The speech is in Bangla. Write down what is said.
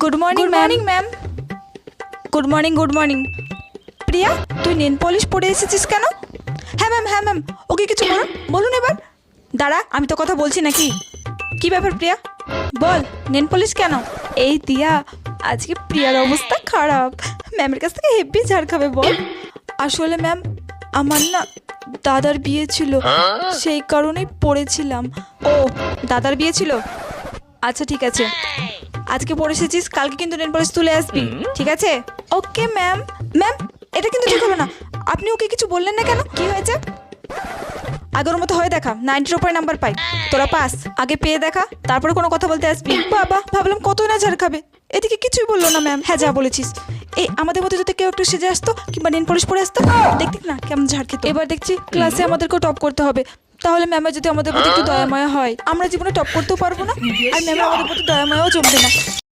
Good morning ma'am. Good morning. Priya, তুই নেল পলিশ পরে এসেছিস কেন? হ্যাঁ ম্যাম, ওকে কিছু বলুন এবার। দাঁড়া, আমি তো কথা বলছি নাকি? কি ব্যাপার প্রিয়া, বল নেল পলিশ কেন? এই দিয়া, আজকে প্রিয়ার অবস্থা খারাপ, ম্যামের কাছ থেকে হেব্বি ঝাড় খাবে। বল। আসলে ম্যাম, আমার না দাদার বিয়ে ছিল, সেই কারণেই পড়েছিলাম। ও, দাদার বিয়ে ছিল? আচ্ছা ঠিক আছে, আজকে পড়ে এসেছিস, কালকে কিন্তু নেল পলিশ তুলে আসবি, ঠিক আছে? Okay ma'am. ম্যাম, এটা কিন্তু ঠিক হলো না। আপনি ওকে কিছু বললেন না কেন? কি হয়েছে? আগের মতো হয়ে দেখা, 90-র উপরে নাম্বার পাই, তোরা পাস। আগে পেয়ে দেখা, তারপরে কোনো কথা বলতে আসবি। বাবা, ভাবলাম কত না ঝাড় খাবে, এদিকে কিছুই বললো না ম্যাম। হ্যাঁ, যা বলেছিস। এই আমাদের মধ্যে যদি কেউ একটু সেজে আসতো কিংবা নেল পলিশ পরে আসতো, দেখতি না কেমন ঝাড় খেত। এবার দেখছি ক্লাসে আমাদেরকেও টপ করতে হবে, তাহলে ম্যামের যদি আমাদের প্রতি একটু দয়াময় হয়, আমরা জীবনে টপ করতেও পারবো না, আর ম্যামের আমাদের প্রতি দয়াময়ও জমবে না।